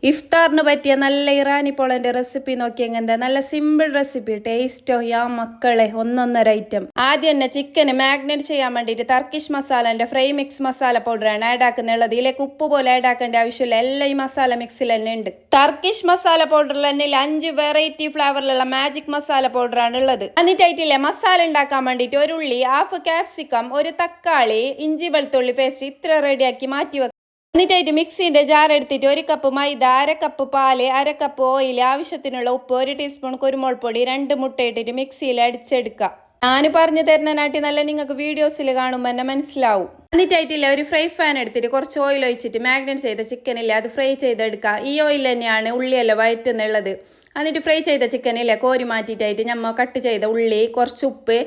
ഇഫ്താറിന് പറ്റിയ നല്ല ഇറാനി പോളന്റെ റെസിപ്പി നോക്കിയെങ്കിൽ നല്ല സിമ്പിൾ റെസിപ്പി, ടേസ്റ്റോ യാ മക്കളെ ഒന്നൊന്നര ഐറ്റം. ആദ്യം തന്നെ ചിക്കന് മാഗ്നേറ്റ് ചെയ്യാൻ വേണ്ടിയിട്ട് ടർക്കിഷ് മസാലന്റെ ഫ്രൈ മിക്സ് മസാല പൗഡറാണ് ആഡ് ആക്കുന്നുള്ളത്. ഇതിലേക്ക് ഉപ്പ് പോലെ ആഡ് ആക്കേണ്ട ആവശ്യമില്ല, എല്ലാം ഈ മസാല മിക്സിൽ തന്നെ ഉണ്ട്. ടർക്കിഷ് മസാല പൗഡറിൽ തന്നെ 5 വെറൈറ്റി ഫ്ലേവറിലുള്ള മാജിക് മസാല പൗഡറാണ് ഉള്ളത്. എന്നിട്ടായിട്ടില്ലേ മസാല ഉണ്ടാക്കാൻ വേണ്ടിയിട്ട് ഒരു ഉള്ളി, ഹാഫ് ക്യാപ്സിക്കം, ഒരു തക്കാളി, ഇഞ്ചി വെളുത്തുള്ളി പേസ്റ്റ് ഇത്ര റെഡിയാക്കി മാറ്റി വെക്കാം. എന്നിട്ടായിട്ട് മിക്സിന്റെ ജാർ എടുത്തിട്ട് 1 കപ്പ് മൈദ, 1/2 കപ്പ് പാല്, 1/2 കപ്പ് ഓയിൽ, ആവശ്യത്തിനുള്ള ഉപ്പ്, 1 ടീസ്പൂൺ കുരുമുളക് പൊടി, 2 മുട്ട ഇട്ടിട്ട് മിക്സിയിൽ അടിച്ചെടുക്കുക. ഞാൻ പറഞ്ഞു തരുന്നതിനാട്ടി നല്ല നിങ്ങൾക്ക് വീഡിയോസിൽ കാണുമ്പോൾ തന്നെ മനസ്സിലാവും. എന്നിട്ടായിട്ടില്ല ഒരു ഫ്രൈ പാൻ എടുത്തിട്ട് കുറച്ച് ഓയിൽ ഒഴിച്ചിട്ട് മാഗ്നേറ്റ് ചെയ്ത ചിക്കനില്ലേ അത് ഫ്രൈ ചെയ്തെടുക്കുക. ഈ ഓയിൽ തന്നെയാണ് ഉള്ളിയെല്ലാം വയറ്റുന്നുള്ളത്. എന്നിട്ട് ഫ്രൈ ചെയ്ത ചിക്കനില്ലേ കോരി മാറ്റിയിട്ടായിട്ട് നമ്മൾ കട്ട് ചെയ്ത ഉള്ളി, കുറച്ച് ഉപ്പ്,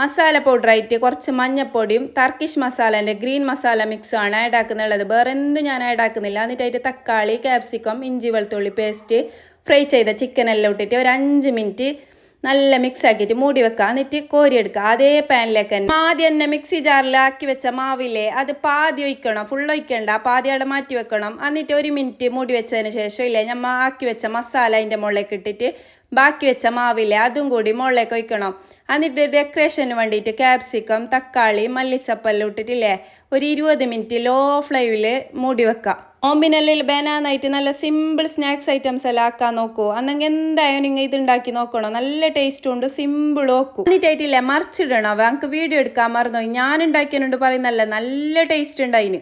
മസാല പൗഡറായിട്ട് കുറച്ച് മഞ്ഞപ്പൊടിയും ടർക്കിഷ് മസാലേൻ്റെ ഗ്രീൻ മസാല മിക്സ് ആണ് ആഡ് ആക്കുന്നുള്ളത്. വേറെ എന്തും ഞാൻ ആഡ് ആക്കുന്നില്ല. എന്നിട്ടായിട്ട് തക്കാളി, ക്യാപ്സിക്കം, ഇഞ്ചി വെളുത്തുള്ളി പേസ്റ്റ്, ഫ്രൈ ചെയ്ത ചിക്കനെല്ലാം ഇട്ടിട്ട് ഒരു 5 മിനിറ്റ് നല്ല മിക്സ് ആക്കിയിട്ട് മൂടി വെക്കുക. എന്നിട്ട് കോരിയെടുക്കുക. അതേ പാനിലേക്ക് തന്നെ ആദ്യം തന്നെ മിക്സി ജാറിൽ ആക്കി വെച്ച മാവില്ലേ അത് പാതി ഒഴിക്കണം, ഫുൾ ഒഴിക്കണ്ട, പാതി അവിടെ മാറ്റി വെക്കണം. എന്നിട്ട് 1 മിനിറ്റ് മൂടി വെച്ചതിന് ശേഷം ഇല്ലേ നമ്മൾ ആക്കി വെച്ച മസാല അതിൻ്റെ മുകളിലേക്ക് ഇട്ടിട്ട് ബാക്കി വെച്ച മാവില്ലേ അതും കൂടി മുകളിലേക്ക് ഒഴിക്കണം. എന്നിട്ട് ഡെക്കറേഷന് വേണ്ടിയിട്ട് ക്യാപ്സിക്കം, തക്കാളി, മല്ലിച്ചപ്പെല്ലാം ഇട്ടിട്ടില്ലേ ഒരു 20 മിനിറ്റ് ലോ ഫ്ലെയിമിൽ മൂടി വെക്കാം. ഓമ്പിനെല്ലാം ബനാനായിട്ട് നല്ല സിമ്പിൾ സ്നാക്സ് ഐറ്റംസ് എല്ലാം ആക്കാൻ നോക്കൂ. അന്നെങ്കിൽ എന്തായാലും നിങ്ങൾ ഇത് ഉണ്ടാക്കി നോക്കണം, നല്ല ടേസ്റ്റും ഉണ്ട്, സിമ്പിൾ നോക്കൂ. എന്നിട്ടായിട്ടില്ലേ മറിച്ചിടണം. നമുക്ക് വീഡിയോ എടുക്കാൻ മറന്നു, ഞാൻ ഉണ്ടാക്കിയതുകൊണ്ട് പറയുന്നല്ല, നല്ല ടേസ്റ്റ് ഉണ്ട് അതിന്.